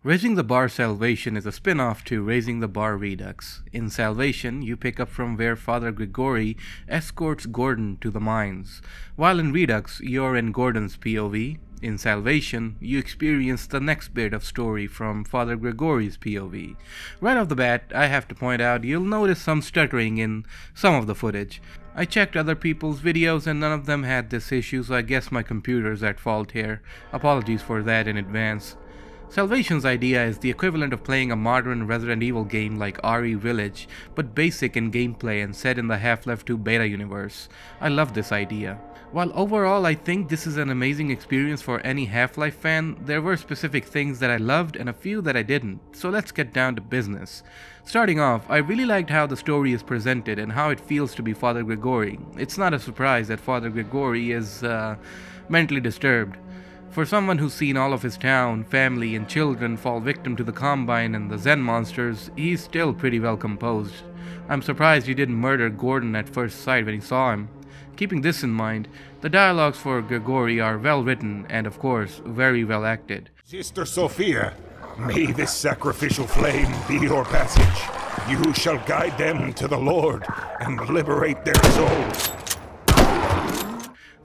Raising the Bar Salvation is a spin-off to Raising the Bar Redux. In Salvation, you pick up from where Father Grigori escorts Gordon to the mines, while in Redux, you're in Gordon's POV. In Salvation, you experience the next bit of story from Father Grigori's POV. Right off the bat, I have to point out you'll notice some stuttering in some of the footage. I checked other people's videos and none of them had this issue, so I guess my computer's at fault here. Apologies for that in advance. Salvation's idea is the equivalent of playing a modern Resident Evil game like RE Village, but basic in gameplay and set in the Half-Life 2 beta universe. I love this idea. While overall I think this is an amazing experience for any Half-Life fan, there were specific things that I loved and a few that I didn't, so let's get down to business. Starting off, I really liked how the story is presented and how it feels to be Father Grigori. It's not a surprise that Father Grigori is mentally disturbed. For someone who's seen all of his town, family, and children fall victim to the Combine and the Zen monsters, he's still pretty well composed. I'm surprised he didn't murder Gordon at first sight when he saw him. Keeping this in mind, the dialogues for Grigori are well written and, of course, very well acted. Sister Sophia, may this sacrificial flame be your passage. You shall guide them to the Lord and liberate their souls.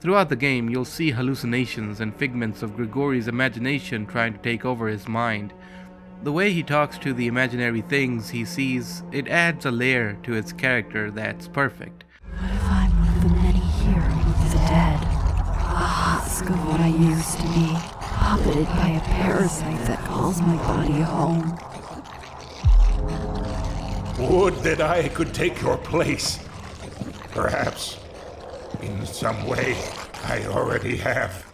Throughout the game, you'll see hallucinations and figments of Grigori's imagination trying to take over his mind. The way he talks to the imaginary things he sees, it adds a layer to his character that's perfect. What if I'm one of the many heroes of the dead? A husk of what I used to be, puppeted by a parasite that calls my body home. Would that I could take your place. Perhaps, in some way, I already have.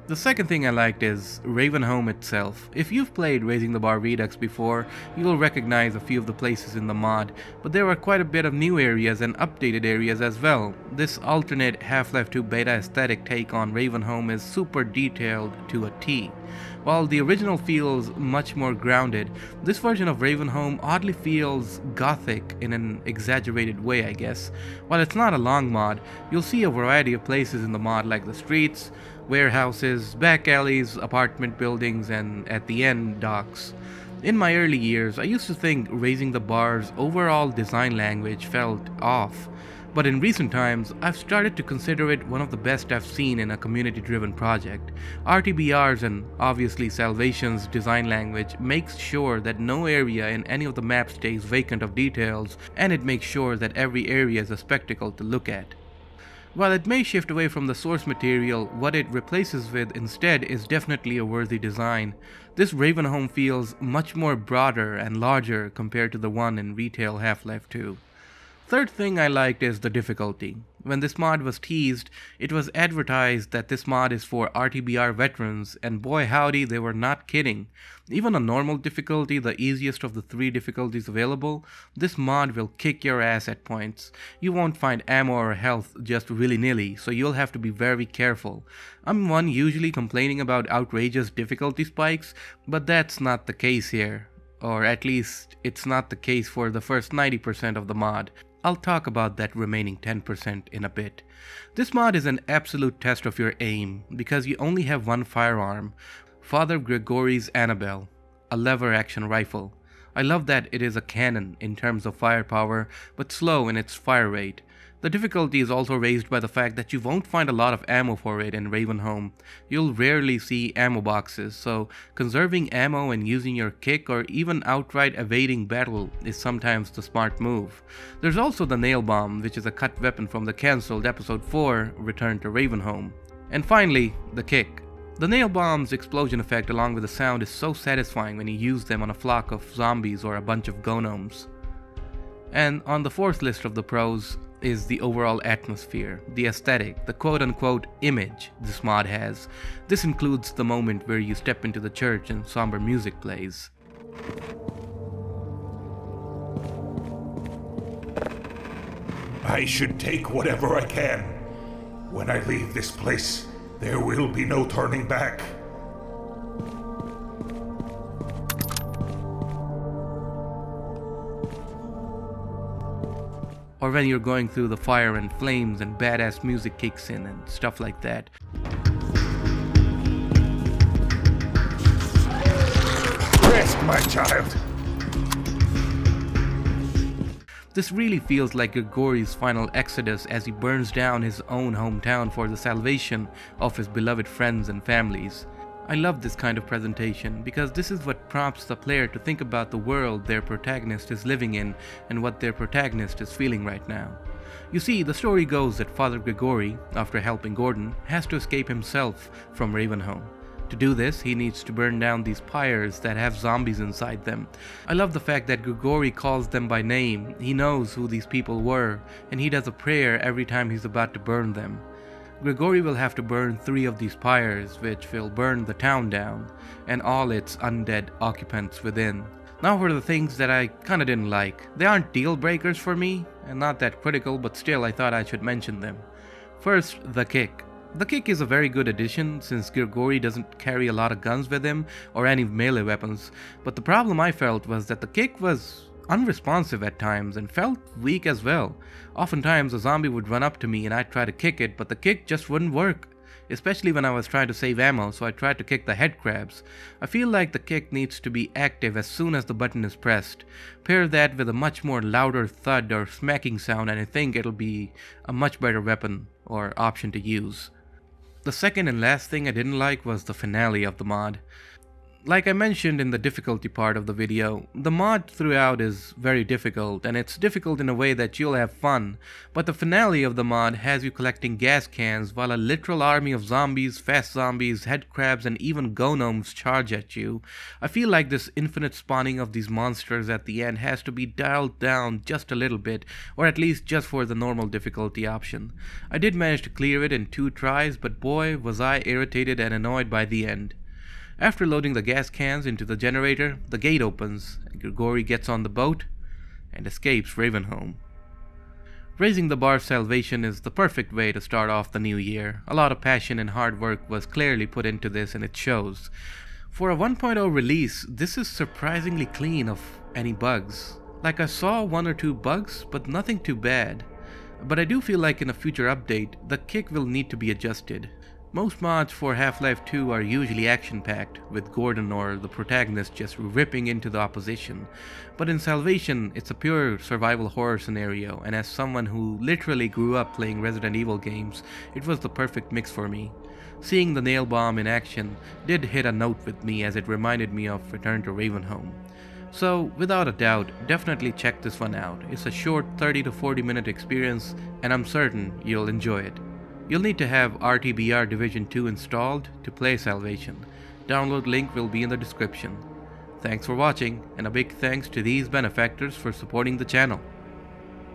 The second thing I liked is Ravenholm itself. If you've played Raising the Bar Redux before, you'll recognize a few of the places in the mod, but there are quite a bit of new areas and updated areas as well. This alternate Half-Life 2 beta aesthetic take on Ravenholm is super detailed to a T. While the original feels much more grounded, this version of Ravenholm oddly feels gothic in an exaggerated way, I guess. While it's not a long mod, you'll see a variety of places in the mod like the streets, warehouses, back alleys, apartment buildings, and at the end, docks. In my early years, I used to think Raising the Bar's overall design language felt off. But in recent times, I've started to consider it one of the best I've seen in a community-driven project. RTBR's and obviously Salvation's design language makes sure that no area in any of the maps stays vacant of details, and it makes sure that every area is a spectacle to look at. While it may shift away from the source material, what it replaces with instead is definitely a worthy design. This Ravenholm feels much more broader and larger compared to the one in retail Half-Life 2. Third thing I liked is the difficulty. When this mod was teased, it was advertised that this mod is for RTBR veterans, and boy howdy, they were not kidding. Even on normal difficulty, the easiest of the 3 difficulties available, this mod will kick your ass at points. You won't find ammo or health just willy-nilly, so you'll have to be very careful. I'm one usually complaining about outrageous difficulty spikes, but that's not the case here. Or at least, it's not the case for the first 90% of the mod. I'll talk about that remaining 10% in a bit. This mod is an absolute test of your aim, because you only have one firearm, Father Grigori's Annabelle, a lever-action rifle. I love that it is a cannon in terms of firepower, but slow in its fire rate. The difficulty is also raised by the fact that you won't find a lot of ammo for it in Ravenholm. You'll rarely see ammo boxes, so conserving ammo and using your kick or even outright evading battle is sometimes the smart move. There's also the nail bomb, which is a cut weapon from the cancelled episode 4, Return to Ravenholm. And finally, the kick. The nail bomb's explosion effect along with the sound is so satisfying when you use them on a flock of zombies or a bunch of gnomes. And on the fourth list of the pros is the overall atmosphere, the aesthetic, the quote-unquote image this mod has. This includes the moment where you step into the church and somber music plays. I should take whatever I can. When I leave this place, there will be no turning back. Or when you're going through the fire and flames and badass music kicks in and stuff like that. my child. This really feels like Grigori's final exodus as he burns down his own hometown for the salvation of his beloved friends and families. I love this kind of presentation because this is what prompts the player to think about the world their protagonist is living in and what their protagonist is feeling right now. You see, the story goes that Father Grigori, after helping Gordon, has to escape himself from Ravenholm. To do this, he needs to burn down these pyres that have zombies inside them. I love the fact that Grigori calls them by name. He knows who these people were, and he does a prayer every time he's about to burn them. Grigori will have to burn 3 of these pyres, which will burn the town down, and all its undead occupants within. Now for the things that I kinda didn't like. They aren't deal breakers for me, and not that critical, but still I thought I should mention them. First, the kick. The kick is a very good addition since Grigori doesn't carry a lot of guns with him or any melee weapons, but the problem I felt was that the kick was unresponsive at times and felt weak as well. Oftentimes a zombie would run up to me and I'd try to kick it, but the kick just wouldn't work, especially when I was trying to save ammo, so I tried to kick the head crabs. I feel like the kick needs to be active as soon as the button is pressed. Pair that with a much more louder thud or smacking sound and I think it'll be a much better weapon or option to use. The second and last thing I didn't like was the finale of the mod. Like I mentioned in the difficulty part of the video, the mod throughout is very difficult, and it's difficult in a way that you'll have fun, but the finale of the mod has you collecting gas cans while a literal army of zombies, fast zombies, head crabs, and even gnomes charge at you. I feel like this infinite spawning of these monsters at the end has to be dialed down just a little bit, or at least just for the normal difficulty option. I did manage to clear it in 2 tries, but boy was I irritated and annoyed by the end. After loading the gas cans into the generator, the gate opens, and Grigori gets on the boat and escapes Ravenholm. Raising the Bar Salvation is the perfect way to start off the new year. A lot of passion and hard work was clearly put into this and it shows. For a 1.0 release, this is surprisingly clean of any bugs. Like I saw 1 or 2 bugs, but nothing too bad. But I do feel like in a future update, the kick will need to be adjusted. Most mods for Half-Life 2 are usually action-packed, with Gordon or the protagonist just ripping into the opposition. But in Salvation, it's a pure survival horror scenario, and as someone who literally grew up playing Resident Evil games, it was the perfect mix for me. Seeing the nail bomb in action did hit a note with me as it reminded me of Return to Ravenholm. So, without a doubt, definitely check this one out. It's a short 30 to 40 minute experience, and I'm certain you'll enjoy it. You'll need to have RTB Division 2 installed to play Salvation. Download link will be in the description. Thanks for watching, and a big thanks to these benefactors for supporting the channel.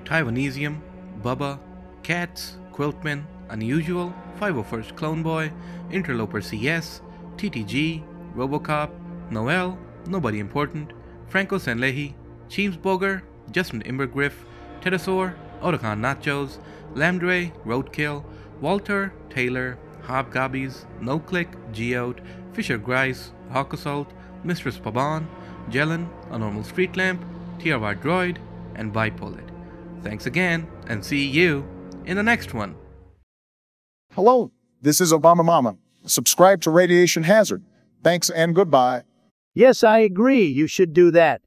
Taiwanesium, Bubba, Cats, Quiltman, Unusual, 501st Clone Boy, Interloper CS, TTG, Robocop, Noel, Nobody Important, Franco Sanlehi, Cheemsboger, Justin Imbergriff, Pterosaur, Otokan Nachos, Lamdre, Roadkill, Walter, Taylor, Hobgobbies, NoClick, Geode, Fisher Grice, Hawkassault, Mistress Paban, Jelen, A Normal Street Lamp, TRY Droid, and Bipolet. Thanks again, and see you in the next one. Hello, this is Obama Mama. Subscribe to Radiation Hazard. Thanks and goodbye. Yes, I agree. You should do that.